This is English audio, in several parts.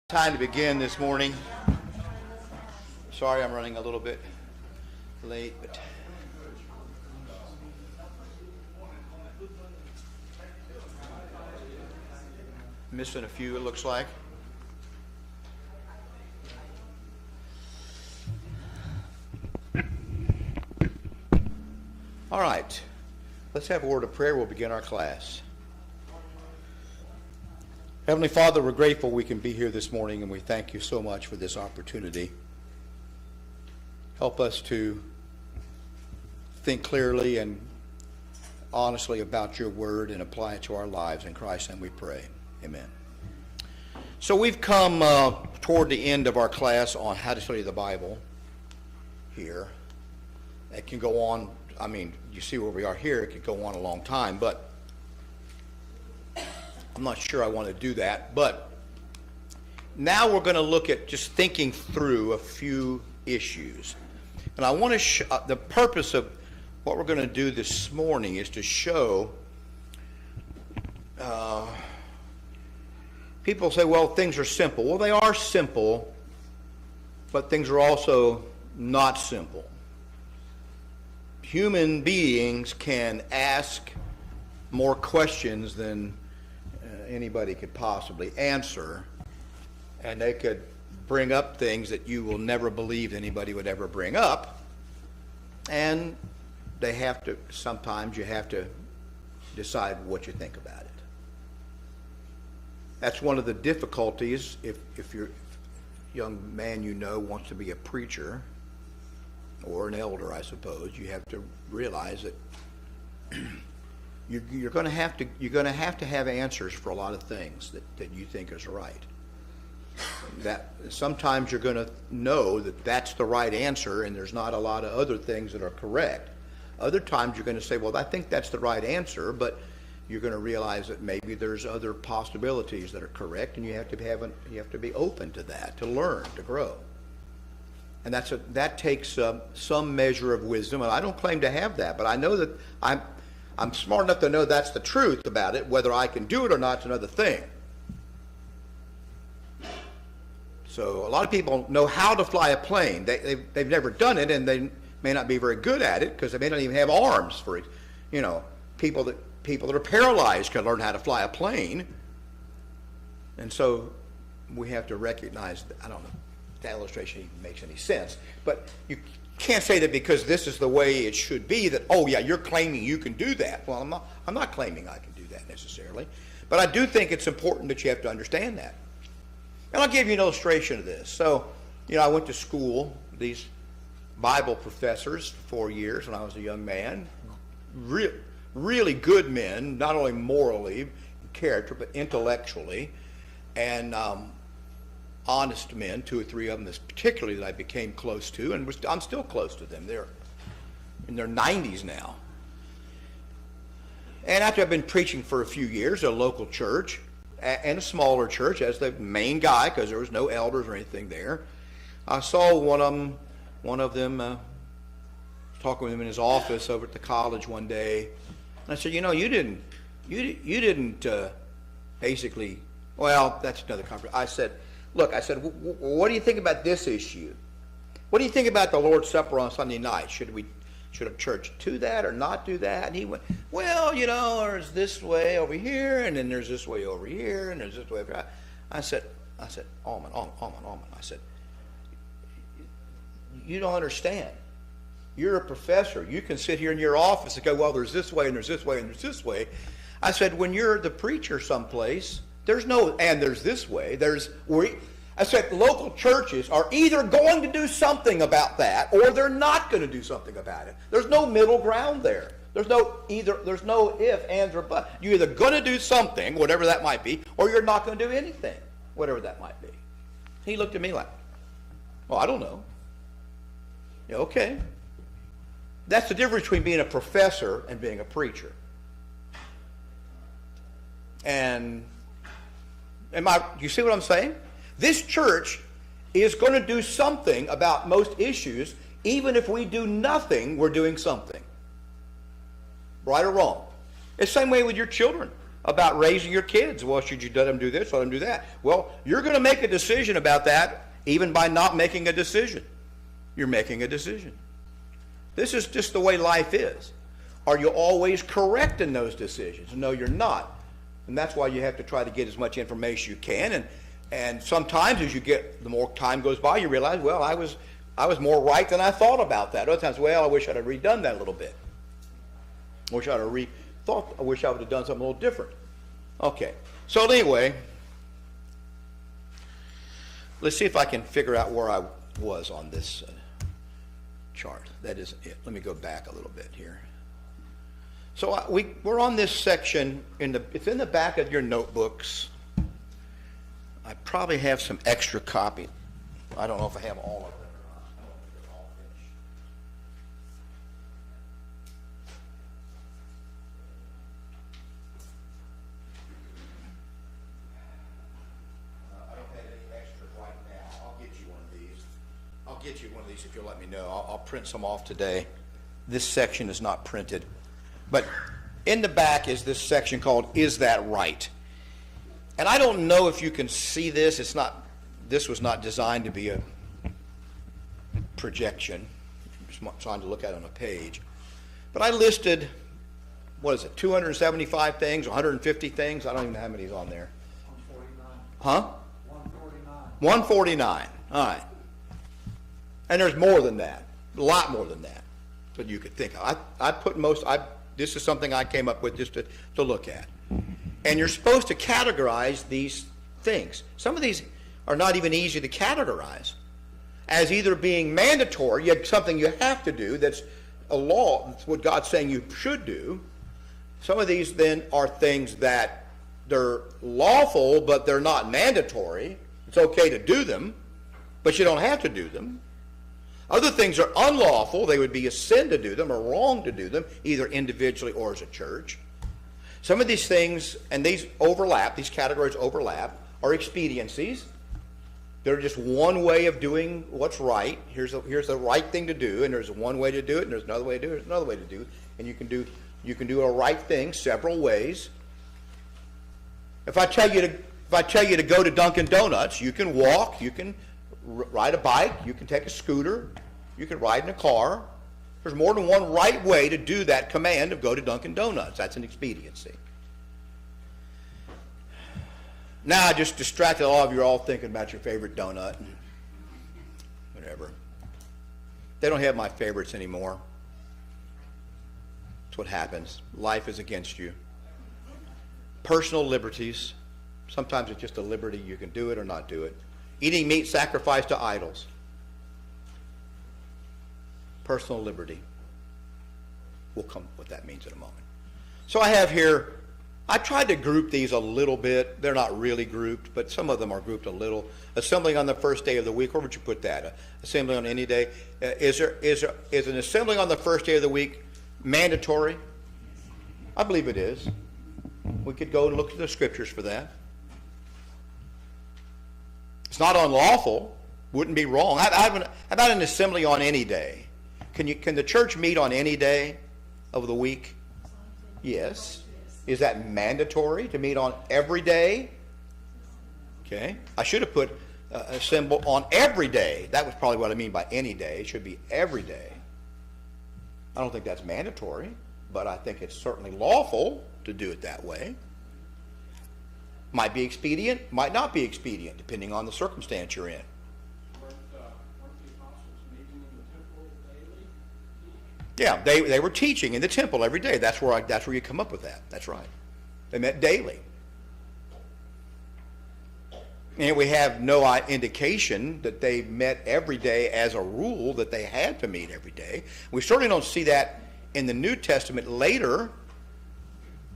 Time to begin this morning. Sorry I'm running a little bit late, but missing a few, it looks like. All right, let's have a word of prayer. We'll begin our class. Heavenly Father, we're grateful we can be here this morning, and we thank you so much for this opportunity. Help us to think clearly and honestly about your word and apply it to our lives. In Christ's name we pray. Amen. So we've come toward the end of our class on how to study the Bible here. It can go on, I mean, you see where we are here, it could go on a long time, but I'm not sure I want to do that, but now we're going to look at just thinking through a few issues. And I want to the purpose of what we're going to do this morning is to show people say, well, things are simple. Well, they are simple, but things are also not simple. Human beings can ask more questions than anybody could possibly answer, and they could bring up things that you will never believe anybody would ever bring up, and they have to, sometimes you have to decide what you think about it. That's one of the difficulties if your young man you know wants to be a preacher or an elder, I suppose. You have to realize that you're going to have to have answers for a lot of things that you think is right. That sometimes you're going to know that that's the right answer and there's not a lot of other things that are correct. Other times you're going to say, well, I think that's the right answer, but you're going to realize that maybe there's other possibilities that are correct, and you have to be open to that, to learn, to grow. And that takes some measure of wisdom, and I don't claim to have that, but I know that I'm smart enough to know that's the truth about it. Whether I can do it or not is another thing. So a lot of people know how to fly a plane. They've never done it, and they may not be very good at it because they may not even have arms for it. You know, people that are paralyzed can learn how to fly a plane. And so we have to recognize that. I don't know if that illustration even makes any sense, but you can't say that because this is the way it should be that, oh yeah, you're claiming you can do that. Well, I'm not claiming I can do that necessarily, but I do think it's important that you have to understand that. And I'll give you an illustration of this. So, you know, I went to school, these Bible professors for 4 years when I was a young man, really good men, not only morally, in character, but intellectually, and honest men, 2 or 3 of them particularly that I became close to, and I'm still close to them. They're in their 90s now. And after I've been preaching for a few years at a local church, and a smaller church as the main guy, because there was no elders or anything there, I saw one of them talking with him in his office over at the college one day, and I said, you know, you didn't basically, well, that's another conference. I said, look, what do you think about this issue? What do you think about the Lord's Supper on Sunday night? Should a church do that or not do that? And he went, well, you know, there's this way over here, and then there's this way over here, and there's this way over here. I said, Almond. I said, you don't understand. You're a professor. You can sit here in your office and go, well, there's this way, and there's this way, and there's this way. I said, when you're the preacher someplace, there's no, and there's this way. I said, local churches are either going to do something about that, or they're not going to do something about it. There's no middle ground there. There's no if, ands, or but. You're either going to do something, whatever that might be, or you're not going to do anything, whatever that might be. He looked at me like, well, I don't know. Yeah, okay. That's the difference between being a professor and being a preacher. And you see what I'm saying? This church is going to do something about most issues. Even if we do nothing, we're doing something. Right or wrong? It's the same way with your children. about raising your kids. Well, should you let them do this, let them do that? Well, you're going to make a decision about that even by not making a decision. You're making a decision. This is just the way life is. Are you always correct in those decisions? No, you're not. And that's why you have to try to get as much information you can. And sometimes as you get, the more time goes by, you realize, well, I was more right than I thought about that. Other times, well, I wish I'd have redone that a little bit. I wish I would have done something a little different. Okay. So anyway, let's see if I can figure out where I was on this chart. That isn't it. Let me go back a little bit here. So we're on this section, it's in the back of your notebooks. I probably have some extra copy. I don't know if I have all of them or not. I don't think they're all finished. I don't have any extra right now. I'll get you one of these. I'll get you one of these if you'll let me know. I'll print some off today. This section is not printed. But in the back is this section called Is That Right? And I don't know if you can see this. This was not designed to be a projection. It's trying to look at it on a page. But I listed, 275 things, 150 things? I don't even know how many's on there. 149. Huh? 149. 149. All right. And there's more than that. A lot more than that. But you could think of. This is something I came up with just to look at. And you're supposed to categorize these things. Some of these are not even easy to categorize as either being mandatory, yet something you have to do, that's a law, that's what God's saying you should do. Some of these then are things that they're lawful, but they're not mandatory. It's okay to do them, but you don't have to do them. Other things are unlawful. They would be a sin to do them or wrong to do them, either individually or as a church. Some of these things, and these categories overlap, are expediencies. They're just one way of doing what's right. Here's the right thing to do, and there's one way to do it, and there's another way to do it, another way to do it. And you can do a right thing several ways. If I tell you to go to Dunkin' Donuts, you can walk, you can ride a bike, you can take a scooter, you can ride in a car. There's more than one right way to do that command of go to Dunkin' Donuts. That's an expediency. Now I just distracted all of you all thinking about your favorite donut and whatever. They don't have my favorites anymore. That's what happens. Life is against you. Personal liberties. Sometimes it's just a liberty. You can do it or not do it. Eating meat sacrificed to idols. Personal liberty. We'll come what that means in a moment. So I have here, I tried to group these a little bit. They're not really grouped, but some of them are grouped a little. Assembling on the first day of the week, where would you put that? Assembling on any day. Is an assembling on the first day of the week mandatory? I believe it is. We could go and look at the scriptures for that. It's not unlawful. Wouldn't be wrong. How about an assembly on any day? Can the church meet on any day of the week? Yes. Is that mandatory to meet on every day? Okay. I should have put assemble on every day. That was probably what I mean by any day. It should be every day. I don't think that's mandatory, but I think it's certainly lawful to do it that way. Might be expedient, might not be expedient, depending on the circumstance you're in. Weren't the apostles meeting in the temple daily? Yeah, they were teaching in the temple every day. That's where you come up with that. That's right. They met daily. And we have no indication that they met every day as a rule, that they had to meet every day. We certainly don't see that in the New Testament later,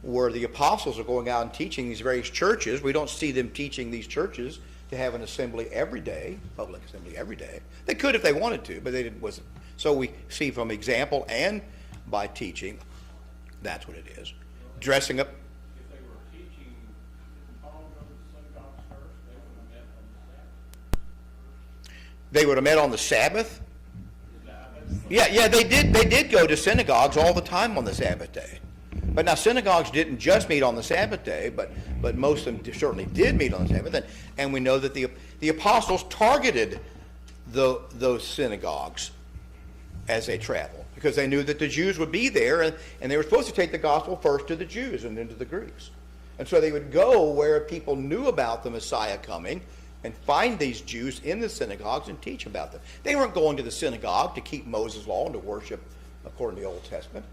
where the apostles are going out and teaching these various churches. We don't see them teaching these churches to have an assembly every day, public assembly every day. They could if they wanted to, but they wasn't. So we see from example and by teaching, that's what it is. Dressing up. If they were teaching, didn't Paul go to the synagogues first? They would have met on the Sabbath. They would have met on the Sabbath? Yeah, they did go to synagogues all the time on the Sabbath day. But now synagogues didn't just meet on the Sabbath day, but most of them certainly did meet on the Sabbath. And we know that the apostles targeted those synagogues as they traveled, because they knew that the Jews would be there, and they were supposed to take the gospel first to the Jews and then to the Greeks. And so they would go where people knew about the Messiah coming and find these Jews in the synagogues and teach about them. They weren't going to the synagogue to keep Moses' law and to worship according to the Old Testament.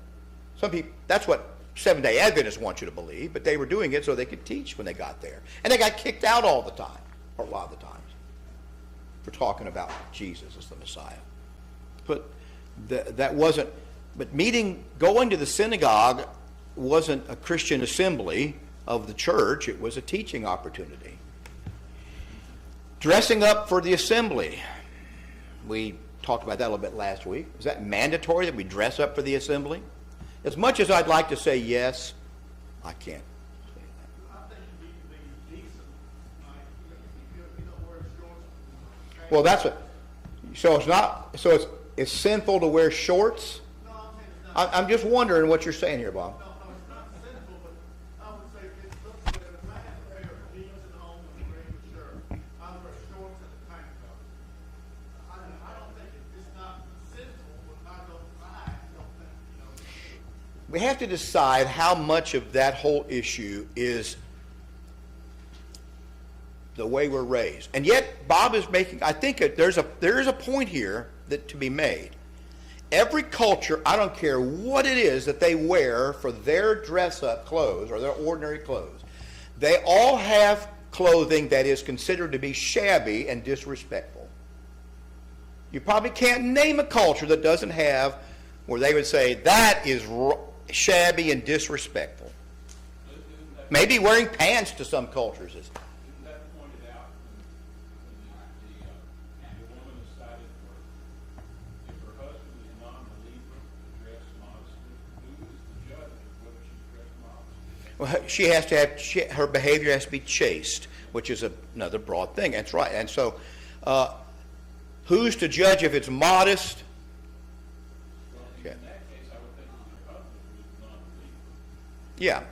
Some people, that's what Seventh-day Adventists want you to believe, but they were doing it so they could teach when they got there. And they got kicked out all the time, or a lot of the times, for talking about Jesus as the Messiah. But that wasn't, but going to the synagogue wasn't a Christian assembly of the church. It was a teaching opportunity. Dressing up for the assembly. We talked about that a little bit last week. Is that mandatory that we dress up for the assembly? As much as I'd like to say yes, I can't say that. I think you need to be decent. Like, you don't wear shorts. Well, that's what. So it's not. So it's sinful to wear shorts. No, I'm saying it's not. I'm just wondering what you're saying here, Bob. No, it's not sinful, but I would say it looks good. If I have a pair of jeans at home and a regular shirt, I wear shorts and a tank top. I don't think it's not sinful, but I don't think. We have to decide how much of that whole issue is the way we're raised. And yet, Bob is making, I think there is a point here that to be made. Every culture, I don't care what it is that they wear for their dress-up clothes or their ordinary clothes, they all have clothing that is considered to be shabby and disrespectful. You probably can't name a culture that doesn't have where they would say that is shabby and disrespectful. Maybe wearing pants to some cultures is. Isn't that pointed out when the woman decided if her husband is a non-believer to dress modestly, who is the judge of whether she dressed modestly? Well, she has to have, her behavior has to be chaste, which is another broad thing. That's right. And so, who's to judge if it's modest? Well, in that case, I would think it's her husband who is a non-believer. Yeah.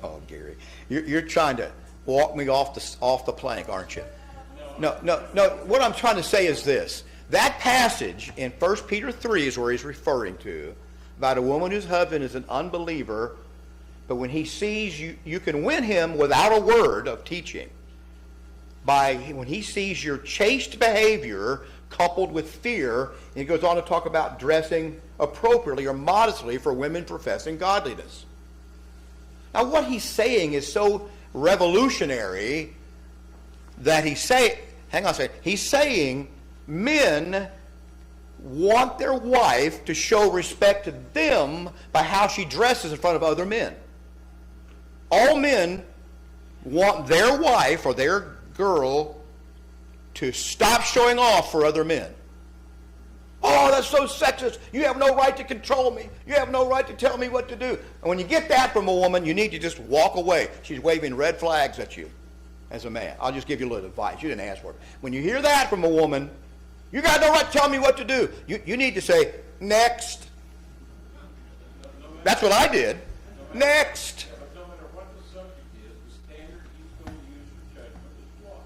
Oh, Gary, you're trying to walk me off the plank, aren't you? No. What I'm trying to say is this: that passage in 1 Peter 3 is where he's referring to about a woman whose husband is an unbeliever, but when he sees you, you can win him without a word of teaching. When he sees your chaste behavior coupled with fear, and he goes on to talk about dressing appropriately or modestly for women professing godliness. Now, what he's saying is so revolutionary that he's saying men want their wife to show respect to them by how she dresses in front of other men. All men want their wife or their girl to stop showing off for other men. Oh, that's so sexist. You have no right to control me. You have no right to tell me what to do. And when you get that from a woman, you need to just walk away. She's waving red flags at you as a man. I'll just give you a little advice. You didn't ask for it. When you hear that from a woman, you got no right to tell me what to do. You need to say, next. That's what I did. Next. But no matter what the subject is, the standard he's going to use for judgment is what?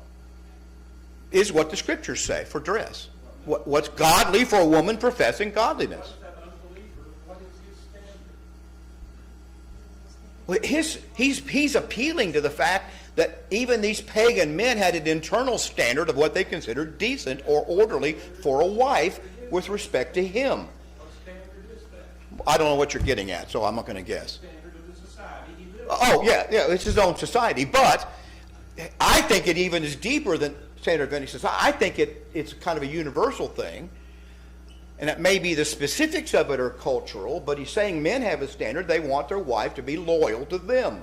Is what the scriptures say for dress. What's godly for a woman professing godliness. That unbeliever, what is his standard? Well, he's appealing to the fact that even these pagan men had an internal standard of what they considered decent or orderly for a wife with respect to him. What standard is that? I don't know what you're getting at, so I'm not going to guess. Standard of the society he lives in. Oh, yeah, it's his own society. But I think it even is deeper than standard of any society. I think it's kind of a universal thing. And it may be the specifics of it are cultural, but he's saying men have a standard. They want their wife to be loyal to them.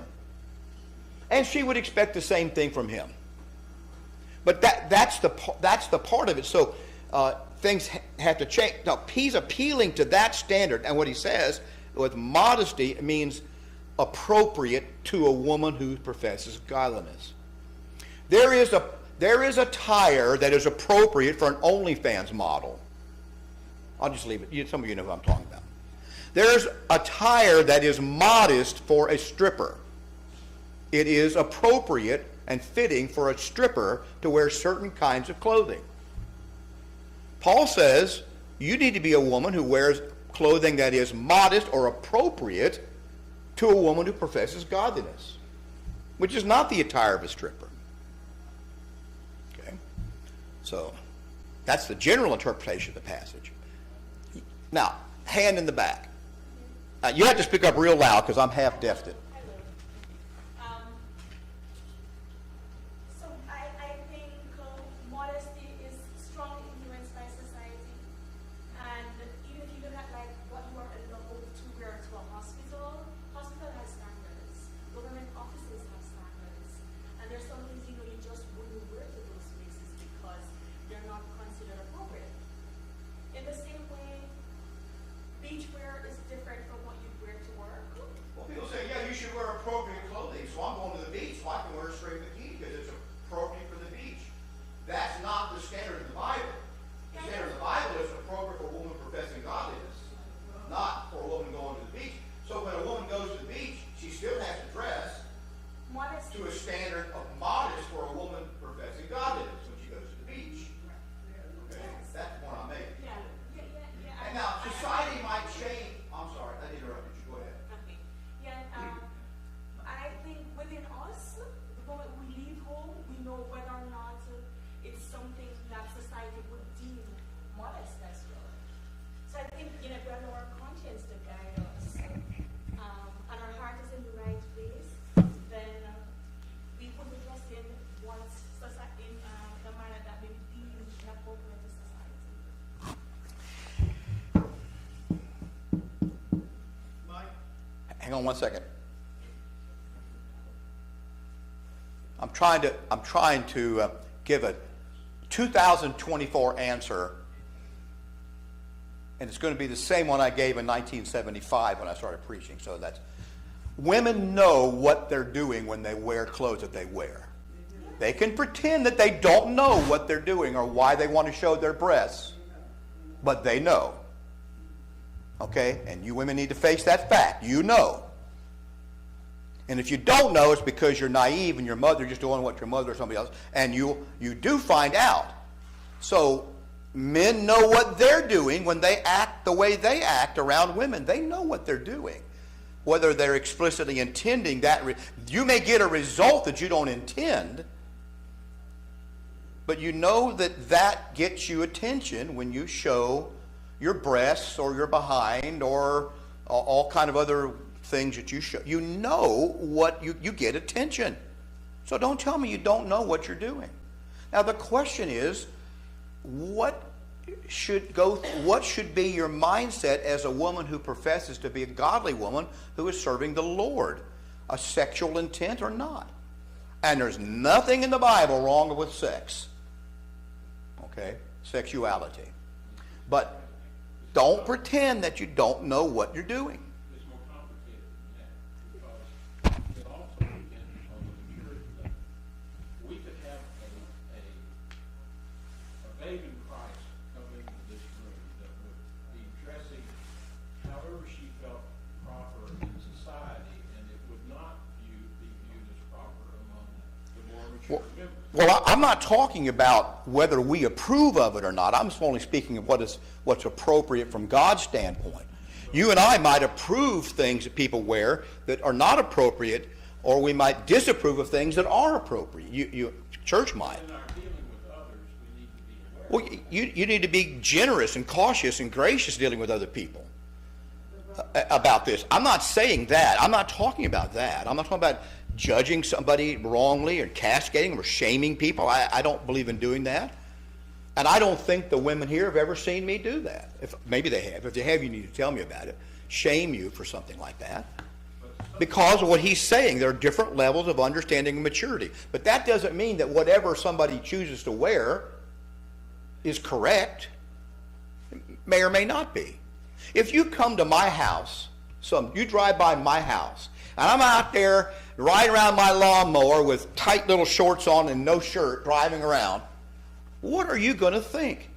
And she would expect the same thing from him. But that's the part of it. So things have to change. Now, he's appealing to that standard. And what he says with modesty means appropriate to a woman who professes godliness. There is attire that is appropriate for an OnlyFans model. I'll just leave it. Some of you know who I'm talking about. There's attire that is modest for a stripper. It is appropriate and fitting for a stripper to wear certain kinds of clothing. Paul says you need to be a woman who wears clothing that is modest or appropriate to a woman who professes godliness, which is not the attire of a stripper. Okay? So that's the general interpretation of the passage. Now, hand in the back. You have to speak up real loud because I'm half deaf. So I think modesty is strongly influenced by society. And even if you look at like what you are allowed to wear to a hospital, hospital has standards. Government offices have standards. And there's some things you just wouldn't wear to those places because they're not considered appropriate. In the same way, beach wear is different from what you wear to work. Well, people say, yeah, you should wear appropriate clothing. So I'm going to the beach, so I can wear a straight bikini because it's appropriate for the beach. That's not the standard of the Bible. The standard of the Bible is appropriate for a woman professing godliness, not for a woman going to the beach. So when a woman goes to the beach, she still has to dress Modesty. to a standard of modest for a woman professing godliness when she goes to the beach. Okay? That's the point I'm making. Yeah. And now, society might change. I'm sorry, I interrupted you. Go ahead. Okay. Yeah, I think within us, the moment we leave home, we know whether or not it's something that society would deem modest as well. So I think, if we allow our conscience to guide us, and our heart is in the right place, then we would be dressed in what society, in the manner that may be deemed appropriate to society. Mike? Hang on one second. I'm trying to give a 2024 answer, and it's going to be the same one I gave in 1975 when I started preaching. So that's, women know what they're doing when they wear clothes that they wear. They can pretend that they don't know what they're doing or why they want to show their breasts, but they know. Okay? And you women need to face that fact. You know. And if you don't know, it's because you're naive and your mother just doing what your mother or somebody else, and you do find out. So men know what they're doing when they act the way they act around women. They know what they're doing. Whether they're explicitly intending that. You may get a result that you don't intend, but you know that gets you attention when you show your breasts or your behind or all kind of other things that you show. You know what you get attention. So don't tell me you don't know what you're doing. Now the question is, what should be your mindset as a woman who professes to be a godly woman who is serving the Lord? A sexual intent or not? And there's nothing in the Bible wrong with sex. Okay? Sexuality. But don't pretend that you don't know what you're doing. It's more complicated than that because it also depends on the maturity level. We could have a babe in Christ come into this room that would be dressing however she felt proper in society, and it would not be viewed as proper among the more mature members. Well, I'm not talking about whether we approve of it or not. I'm only speaking of what's appropriate from God's standpoint. You and I might approve things that people wear that are not appropriate, or we might disapprove of things that are appropriate. Church might. In our dealing with others, we need to be aware. Well, you need to be generous and cautious and gracious dealing with other people about this. I'm not saying that. I'm not talking about that. I'm not talking about judging somebody wrongly or cascading or shaming people. I don't believe in doing that. And I don't think the women here have ever seen me do that. Maybe they have. If they have, you need to tell me about it. Shame you for something like that. Because of what he's saying, there are different levels of understanding and maturity. But that doesn't mean that whatever somebody chooses to wear is correct. It may or may not be. If you come to my house, you drive by my house, and I'm out there riding around my lawnmower with tight little shorts on and no shirt driving around, what are you going to think?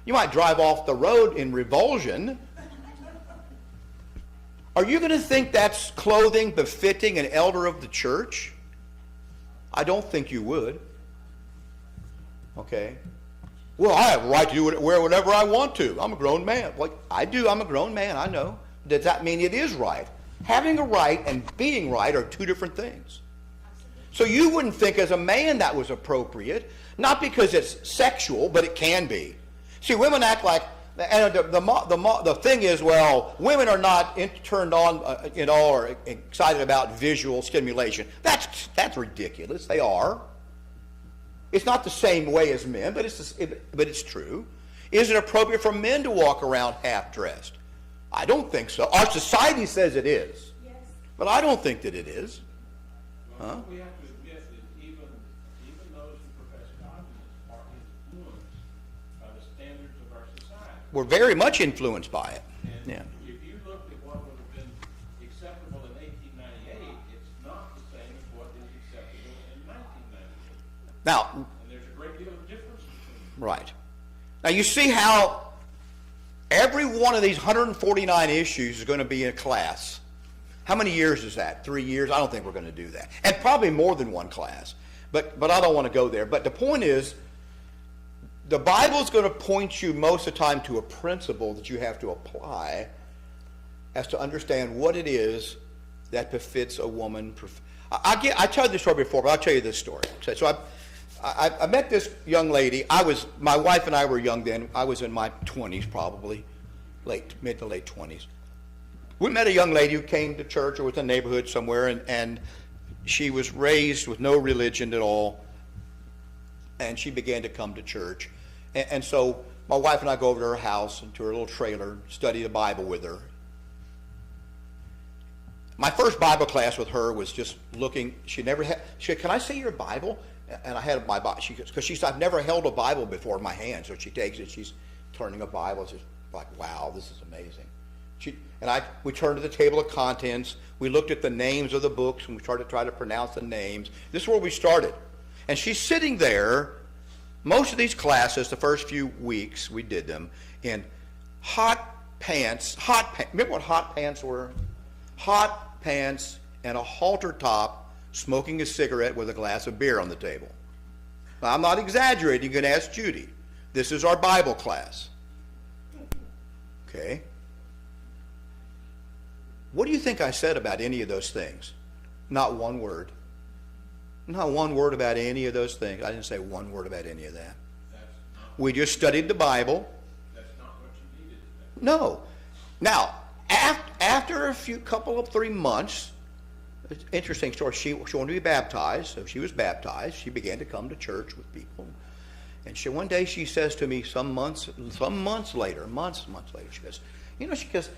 You might drive off the road in revulsion, Are you going to think that's clothing befitting an elder of the church? I don't think you would. Okay? Well, I have a right to wear whatever I want to. I'm a grown man. Well, I do. I'm a grown man. I know. Does that mean it is right? Having a right and being right are two different things. So you wouldn't think as a man that was appropriate, not because it's sexual, but it can be. See, women act like, and the thing is, well, women are not turned on, or excited about visual stimulation. That's ridiculous. They are. It's not the same way as men, but it's true. Is it appropriate for men to walk around half-dressed? I don't think so. Our society says it is. Yes. But I don't think that it is. Huh? We have to admit that even those who profess godliness are influenced by the standards of our society. We're very much influenced by it. And Yeah. if you looked at what would have been acceptable in 1898, it's not the same as what is acceptable in 1998. Now, And there's a great deal of difference between them. right. Now you see how every one of these 149 issues is going to be in a class. How many years is that? 3 years? I don't think we're going to do that. And probably more than one class. But I don't want to go there. But the point is, the Bible's going to point you most of the time to a principle that you have to apply as to understand what it is that befits a woman. I told this story before, but I'll tell you this story. So I met this young lady. My wife and I were young then. I was in my 20s probably, mid to late 20s. We met a young lady who came to church or was in the neighborhood somewhere, and she was raised with no religion at all, and she began to come to church. And so my wife and I go over to her house and to her little trailer, study the Bible with her. My first Bible class with her was just looking. She said, "Can I see your Bible?" And I had my Bible, because she said, "I've never held a Bible before in my hand." So she takes it, she's turning a Bible. It's just like, wow, this is amazing. We turned to the table of contents. We looked at the names of the books, and we started to try to pronounce the names. This is where we started. And she's sitting there, most of these classes, the first few weeks, we did them, in hot pants. Remember what hot pants were? Hot pants and a halter top, smoking a cigarette with a glass of beer on the table. Now, I'm not exaggerating. You can ask Judy. This is our Bible class. Okay? What do you think I said about any of those things? Not one word. Not one word about any of those things. I didn't say one word about any of that. We just studied the Bible. That's not what you needed. No. Now, after a 3 months, interesting story. She wanted to be baptized, so she was baptized. She began to come to church with people, and one day she says to me, months later, she goes,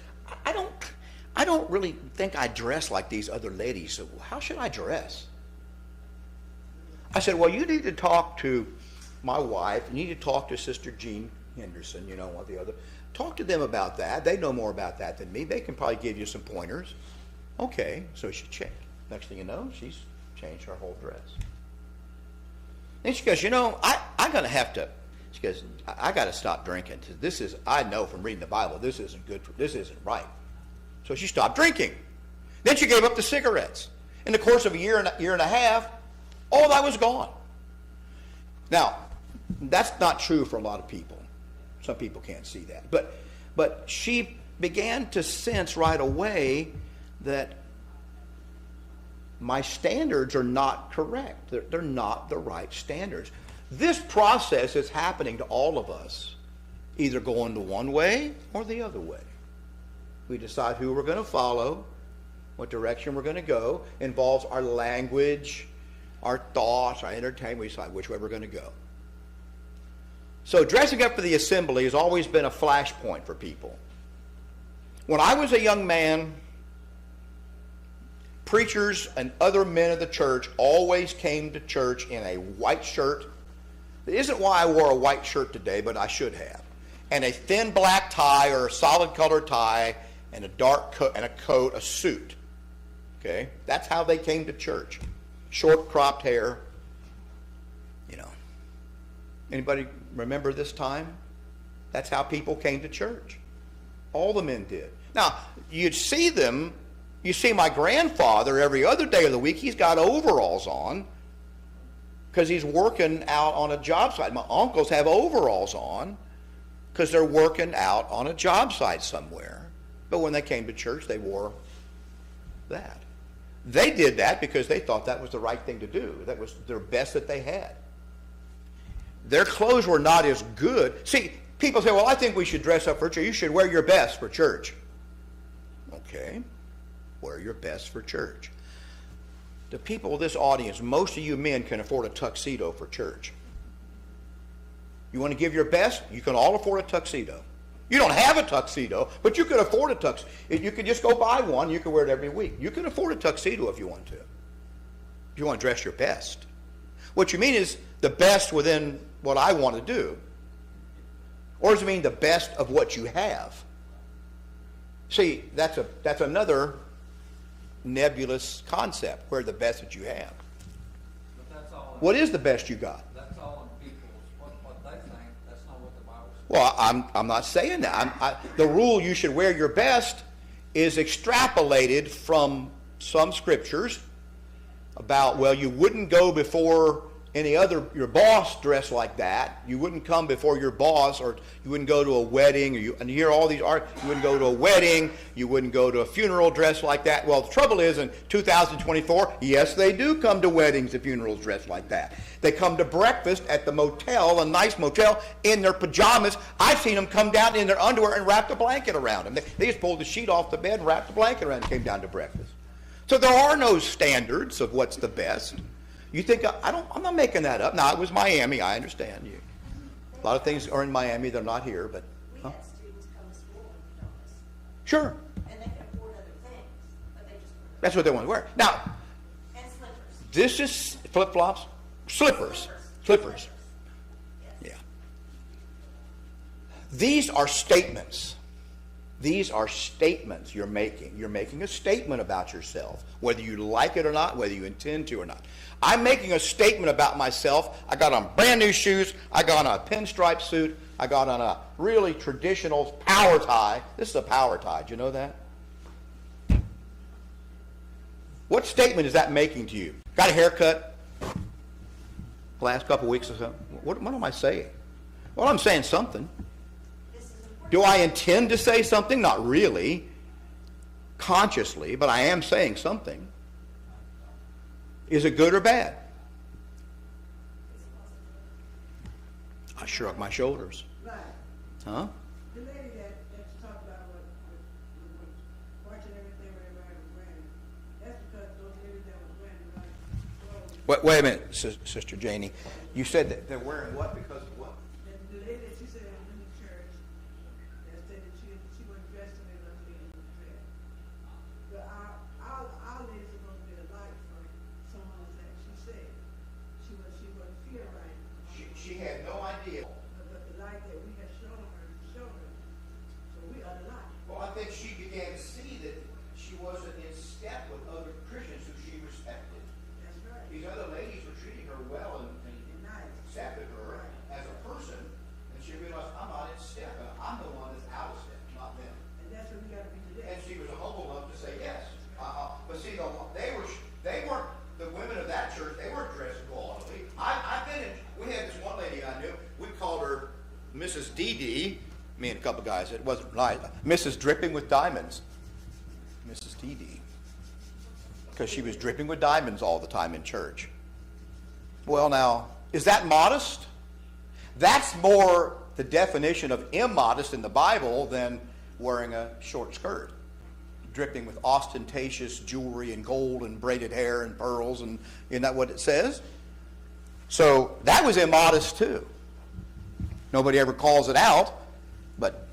I don't really think I dress like these other ladies. So how should I dress? I said, well, you need to talk to my wife. You need to talk to Sister Jean Henderson. One the other. Talk to them about that. They know more about that than me. They can probably give you some pointers. Okay, so she changed. Next thing you know, she's changed her whole dress. And she goes, I'm going to have to. She goes, I got to stop drinking. I know from reading the Bible, this isn't good. This isn't right. So she stopped drinking. Then she gave up the cigarettes. In the course of a year and a half, all that was gone. Now, that's not true for a lot of people. Some people can't see that. But she began to sense right away that my standards are not correct. They're not the right standards. This process is happening to all of us, either going the one way or the other way. We decide who we're going to follow, what direction we're going to go. It involves our language, our thoughts, our entertainment. We decide which way we're going to go. So dressing up for the assembly has always been a flashpoint for people. When I was a young man, preachers and other men of the church always came to church in a white shirt. It isn't why I wore a white shirt today, but I should have. And a thin black tie or a solid color tie and a dark coat and a coat, a suit. Okay? That's how they came to church. Short cropped hair. Anybody remember this time? That's how people came to church. All the men did. Now, you'd see them, you see my grandfather every other day of the week, he's got overalls on because he's working out on a job site. My uncles have overalls on because they're working out on a job site somewhere. But when they came to church, they wore that. They did that because they thought that was the right thing to do. That was their best that they had. Their clothes were not as good. See, people say, well, I think we should dress up for church. You should wear your best for church. Okay, wear your best for church. The people of this audience, most of you men can afford a tuxedo for church. You want to give your best? You can all afford a tuxedo. You don't have a tuxedo, but you can afford a tuxedo. You could just go buy one. You can wear it every week. You can afford a tuxedo if you want to. If you want to dress your best. What you mean is the best within what I want to do. Or does it mean the best of what you have? See, that's another nebulous concept, where the best that you have. But that's all. What is the best you got? That's all in people's, what they think, that's not what the Bible says. Well, I'm not saying that. The rule you should wear your best is extrapolated from some scriptures about, well, you wouldn't go before any other, your boss dressed like that. You wouldn't come before your boss, or you wouldn't go to a wedding, and you hear all these art. You wouldn't go to a wedding. You wouldn't go to a funeral dressed like that. Well, the trouble is, in 2024, yes, they do come to weddings and funerals dressed like that. They come to breakfast at the motel, a nice motel, in their pajamas. I've seen them come down in their underwear and wrap a blanket around them. They just pulled the sheet off the bed and wrapped the blanket around and came down to breakfast. So there are no standards of what's the best. You think I'm not making that up. Now, it was Miami. I understand you. A lot of things are in Miami. They're not here, but We huh? had students come to school in pajamas, Sure, and they can afford other things, but they just. that's what they want to wear. Now, And slippers. this is flip-flops, slippers. Yeah. These are statements. These are statements you're making. You're making a statement about yourself, whether you like it or not, whether you intend to or not. I'm making a statement about myself. I got on brand new shoes. I got on a pinstripe suit. I got on a really traditional power tie. This is a power tie. Do you know that? What statement is that making to you? Got a haircut the last couple of weeks or so? What am I saying? Well, I'm saying something. This is important. Do I intend to say something? Not really, consciously, but I am saying something. Is it good or bad? I shrugged my shoulders. Right. Huh? The lady that you talked about was watching everything everybody was wearing. That's because those ladies that was wearing like clothes. Wait a minute, Sister Janie. You said that they're wearing what because of what? The lady that she said in the church that said that she wasn't dressed in it like in the dress. But our ladies are going to be a light for someone that she said. She wasn't feel right. She had no idea. But the light that we have shown her, so we are the light. Well, I think she began to see that she wasn't in step with other Christians who she respected. That's right. These other ladies were treating her well and Nice. accepted her as a person, and she realized, I'm not in step, and I'm the one that's out of step, not them. And that's what we got to be today. And she was humble enough to say yes. But see, they weren't, the women of that church, they weren't dressed gaudily. I've been in, we had this one lady I knew, we called her Mrs. DD, me and a couple guys, it wasn't right, Mrs. Dripping with Diamonds. Mrs. DD. Because she was dripping with diamonds all the time in church. Well, now, is that modest? That's more the definition of immodest in the Bible than wearing a short skirt, dripping with ostentatious jewelry and gold and braided hair and pearls, and isn't that what it says? So that was immodest too. Nobody ever calls it out, but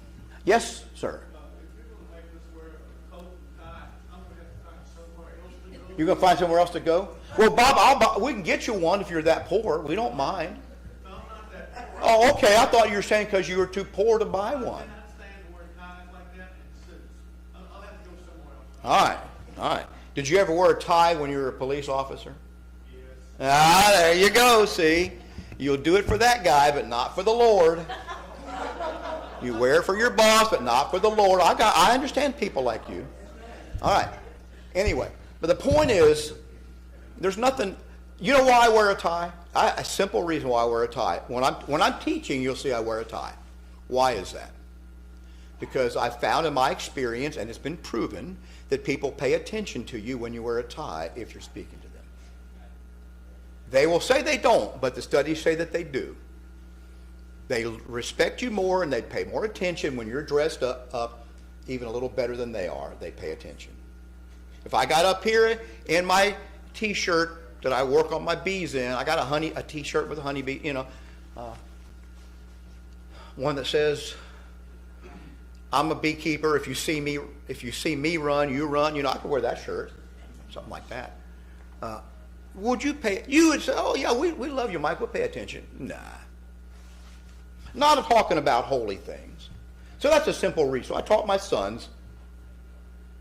yes, sir. If you're gonna make us wear a coat and tie, I'm gonna have to find somewhere else to go. You're going to find somewhere else to go? Well, Bob, we can get you one if you're that poor. We don't mind. No, I'm not that poor. Oh, okay. I thought you were saying because you were too poor to buy I one. cannot stand to wear ties like that and suits. I'll have to go somewhere else. All right. All right. Did you ever wear a tie when you were a police officer? Yes. Ah, there you go. See, you'll do it for that guy, but not for the Lord. You wear it for your boss, but not for the Lord. I understand people like you. All right. Anyway, but the point is, there's nothing. You know why I wear a tie? A simple reason why I wear a tie. When I'm teaching, you'll see I wear a tie. Why is that? Because I found in my experience, and it's been proven, that people pay attention to you when you wear a tie if you're speaking to them. They will say they don't, but the studies say that they do. They respect you more and they pay more attention when you're dressed up even a little better than they are. They pay attention. If I got up here in my T-shirt that I work on my bees in, I got a T-shirt with a honeybee, one that says, I'm a beekeeper. If you see me run, you run. I could wear that shirt, something like that. Would you pay? You would say, oh yeah, we love you, Mike. We'll pay attention. Nah. Not talking about holy things. So that's a simple reason. So I taught my sons,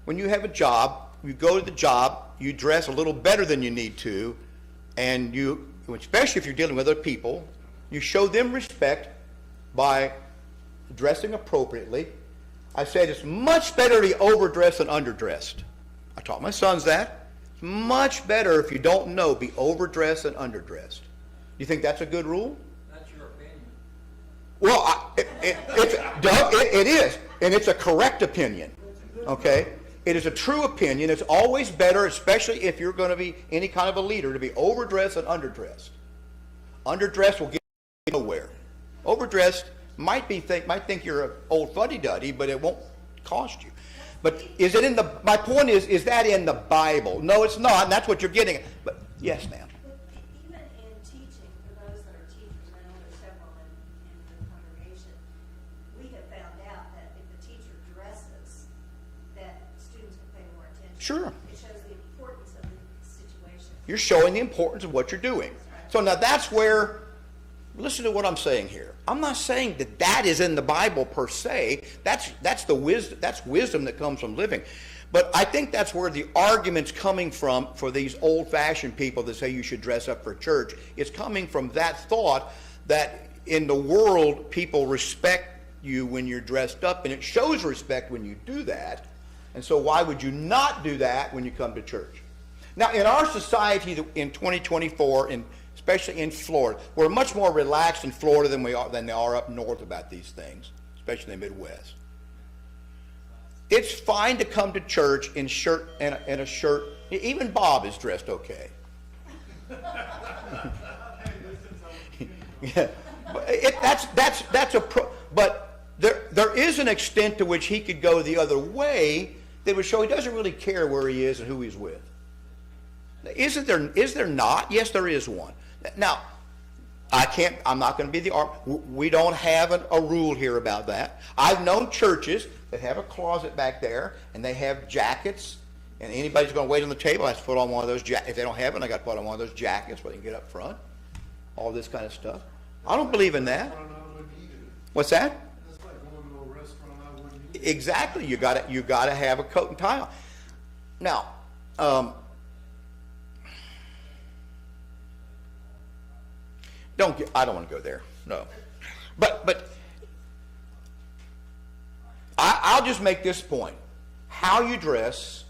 when you have a job, you go to the job, you dress a little better than you need to, and you, especially if you're dealing with other people, you show them respect by dressing appropriately. I said it's much better to be overdressed than underdressed. I taught my sons that. It's much better, if you don't know, be overdressed than underdressed. You think that's a good rule? That's your opinion. Well, it is, and it's a correct opinion, okay? It is a true opinion. It's always better, especially if you're going to be any kind of a leader, to be overdressed than underdressed. Underdressed will get you nowhere. Overdressed might think you're an old fuddy-duddy, but it won't cost you. But is it in the? My point is that in the Bible? No, it's not, and that's what you're getting at. But yes, ma'am. Even in teaching, for those that are teachers, I know there's several in the congregation, we have found out that if the teacher dresses, that students will pay more attention. Sure. It shows the importance of the situation. You're showing the importance of what you're doing. So now that's where, listen to what I'm saying here. I'm not saying that is in the Bible per se. That's the wisdom. That's wisdom that comes from living. But I think that's where the argument's coming from for these old-fashioned people that say you should dress up for church. It's coming from that thought that in the world people respect you when you're dressed up, and it shows respect when you do that. And so why would you not do that when you come to church? Now, in our society in 2024, especially in Florida, we're much more relaxed in Florida than they are up north about these things, especially in the Midwest. It's fine to come to church in a shirt. Even Bob is dressed okay. Yeah, but there is an extent to which he could go the other way that would show he doesn't really care where he is and who he's with. Is there not? Yes, there is one. Now, I'm not going to be we don't have a rule here about that. I've known churches that have a closet back there and they have jackets, and anybody's going to wait on the table has to put on one of those jackets. If they don't have it, I got to put on one of those jackets where they can get up front. All this kind of stuff. I don't believe in that. What's that? That's like going to a restaurant I wouldn't eat. Exactly. You got to have a coat and tie on. Now, I don't want to go there. No. But I'll just make this point. How you dress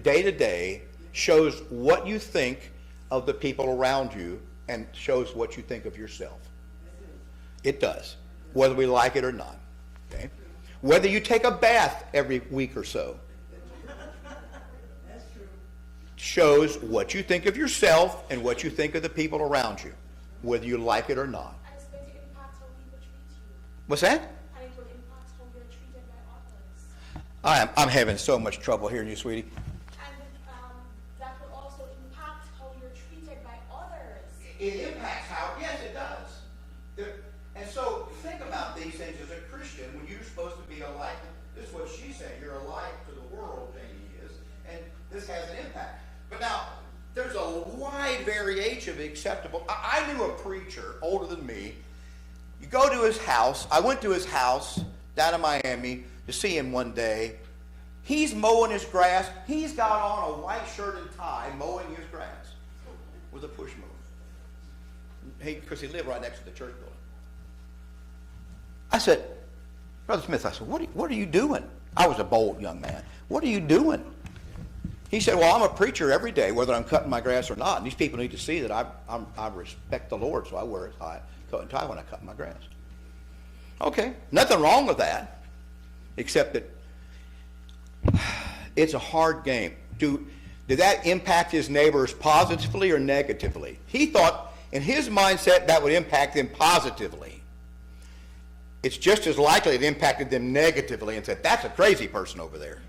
day to day shows what you think of the people around you and shows what you think of yourself. It does, whether we like it or not. Okay? Whether you take a bath every week or so shows what you think of yourself and what you think of the people around you, whether you like it or not. And it's going to impact how people treat you. What's that? And it will impact how you're treated by others. I'm having so much trouble hearing you, sweetie. And that will also impact how you're treated by others. It impacts how, yes, it does. And so think about these things as a Christian when you're supposed to be a light. This is what she's saying. You're a light to the world, Jamie is, and this has an impact. But now, there's a wide variation of acceptable. I knew a preacher older than me. You go to his house. I went to his house down in Miami to see him one day. He's mowing his grass. He's got on a white shirt and tie mowing his grass with a push mower. Because he lived right next to the church building. I said, Brother Smith, I said, what are you doing? I was a bold young man. What are you doing? He said, well, I'm a preacher every day, whether I'm cutting my grass or not. And these people need to see that I respect the Lord, so I wear a tie, coat and tie when I cut my grass. Okay, nothing wrong with that, except that it's a hard game. Did that impact his neighbors positively or negatively? He thought, in his mindset, that would impact them positively. It's just as likely it impacted them negatively and said, that's a crazy person over there.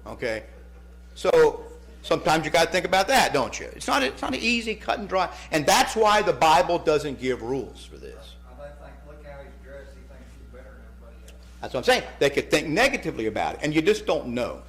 Okay? So sometimes you got to think about that, don't you? It's not an easy cut and dry. And that's why the Bible doesn't give rules for this. They think, look how he's dressed, he thinks he's better than everybody else. That's what I'm saying. They could think negatively about it, and you just don't know.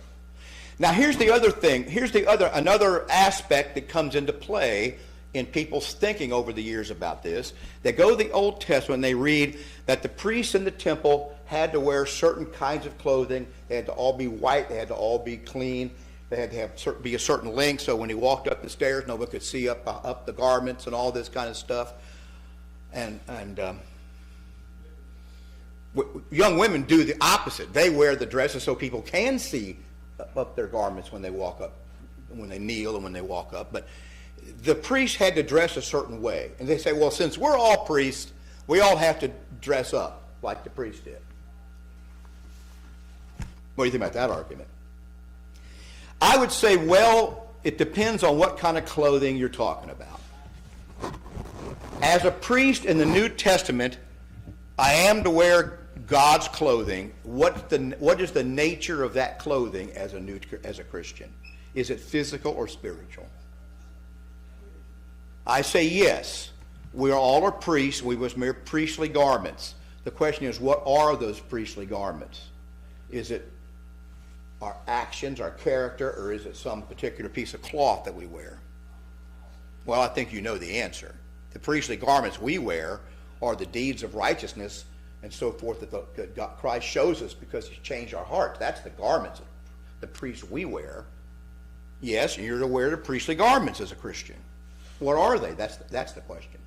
Now here's the other thing. Here's another aspect that comes into play in people's thinking over the years about this. They go to the Old Testament and they read that the priests in the temple had to wear certain kinds of clothing. They had to all be white. They had to all be clean. They had to be a certain length, so when he walked up the stairs, nobody could see up the garments and all this kind of stuff. And young women do the opposite. They wear the dresses so people can see up their garments when they walk up, when they kneel and when they walk up. But the priests had to dress a certain way. And they say, well, since we're all priests, we all have to dress up like the priest did. What do you think about that argument? I would say, well, it depends on what kind of clothing you're talking about. As a priest in the New Testament, I am to wear God's clothing. What is the nature of that clothing as a Christian? Is it physical or spiritual? I say yes. We all are priests. We must wear priestly garments. The question is, what are those priestly garments? Is it our actions, our character, or is it some particular piece of cloth that we wear? Well, I think you know the answer. The priestly garments we wear are the deeds of righteousness and so forth that God, Christ shows us because he's changed our hearts. That's the garments the priests we wear. Yes, you're to wear the priestly garments as a Christian. What are they? That's the question.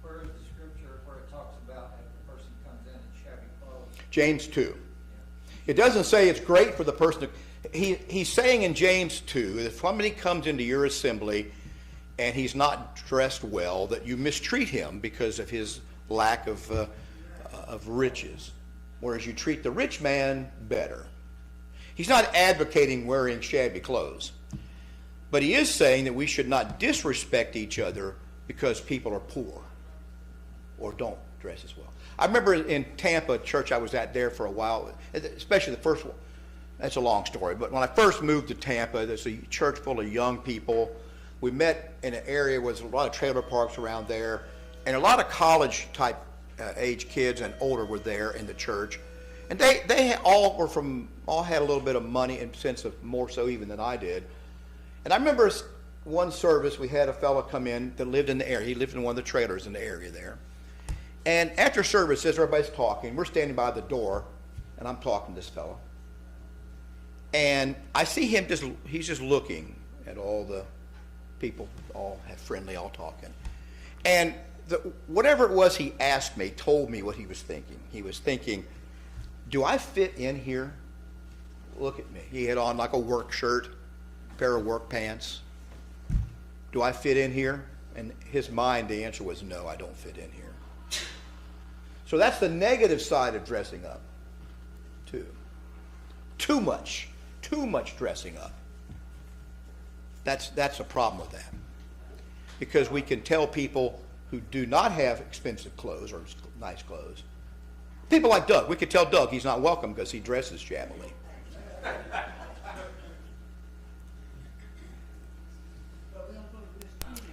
Where is the scripture where it talks about if the person comes in shabby clothes? James 2. It doesn't say it's great for the person to... He's saying in James 2 that if somebody comes into your assembly and he's not dressed well, that you mistreat him because of his lack of riches, whereas you treat the rich man better. He's not advocating wearing shabby clothes, but he is saying that we should not disrespect each other because people are poor or don't dress as well. I remember in Tampa, a church I was at there for a while, especially the first one. That's a long story, but when I first moved to Tampa, there's a church full of young people. We met in an area where there's a lot of trailer parks around there, and a lot of college-type age kids and older were there in the church. And they all had a little bit of money, in the sense of more so even than I did. And I remember one service, we had a fellow come in that lived in the area. He lived in one of the trailers in the area there. And after service, as everybody's talking, we're standing by the door, and I'm talking to this fellow. And I see him he's just looking at all the people, all friendly, all talking. And whatever it was he asked me told me what he was thinking. He was thinking, do I fit in here? Look at me. He had on like a work shirt, a pair of work pants. Do I fit in here? And his mind, the answer was, no, I don't fit in here. So that's the negative side of dressing up, too. Too much dressing up. That's a problem with that. Because we can tell people who do not have expensive clothes or nice clothes, people like Doug, we could tell Doug he's not welcome because he dresses shabbily.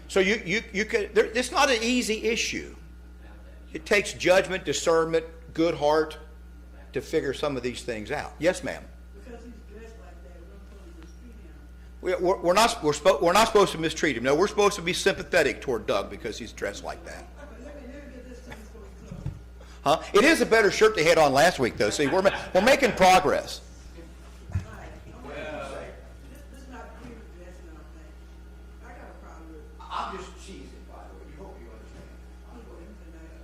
So you could, it's not an easy issue. It takes judgment, discernment, good heart to figure some of these things out. Yes, ma'am. Because he's dressed like that, we're supposed to mistreat him. We're not supposed to mistreat him. No, we're supposed to be sympathetic toward Doug because he's dressed like that. Let me get this to this close. Huh? It is a better shirt they had on last week, though. See, we're making progress. This is not cute dressing, I don't think. I got a problem with it. I'm just cheesing, by the way. You hope you understand. I'm going tonight.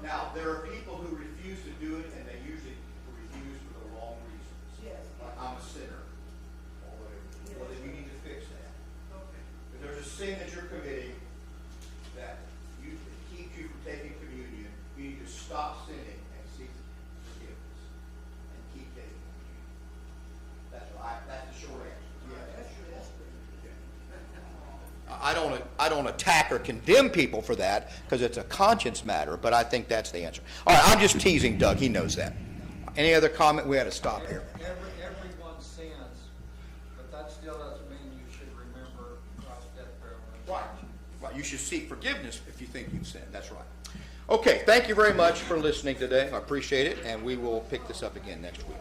Now, there are people who refuse to do it, and they usually refuse for the wrong reasons. Yes. Like, I'm a sinner, or whatever. Well, then you need to fix that. Okay. If there's a sin that you're committing that keeps you from taking communion, you need to stop sinning and seek forgiveness and keep taking communion. That's the short answer. Yeah, that's true, that's true. I don't attack or condemn people for that because it's a conscience matter, but I think that's the answer. All right, I'm just teasing Doug. He knows that. Any other comment? We had to stop here. Everyone sins, but that still doesn't mean you should remember Christ's death, burial, and Right. resurrection. Right. You should seek forgiveness if you think you've sinned. That's right. Okay. Thank you very much for listening today. I appreciate it, and we will pick this up again next week.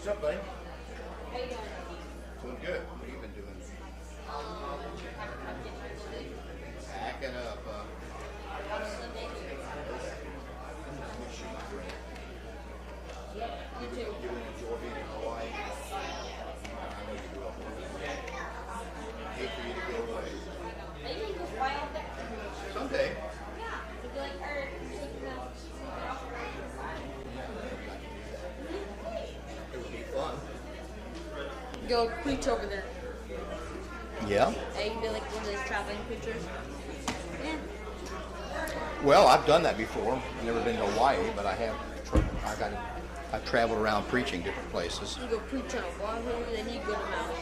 What's up, buddy? Doing good. What have you been doing? Packing up, You enjoy being in Hawaii? I know you will. Hate for you to go away. Maybe you just fly out there. Someday. Yeah, it'd be like her taking them off It would be fun. Go preach over there. Yeah. Hey, you can be like one of those traveling preachers. Yeah. Well, I've done that before. I've never been to Hawaii, but I have. I've traveled around preaching different places. You go preach on Oahu, then you go to Maui.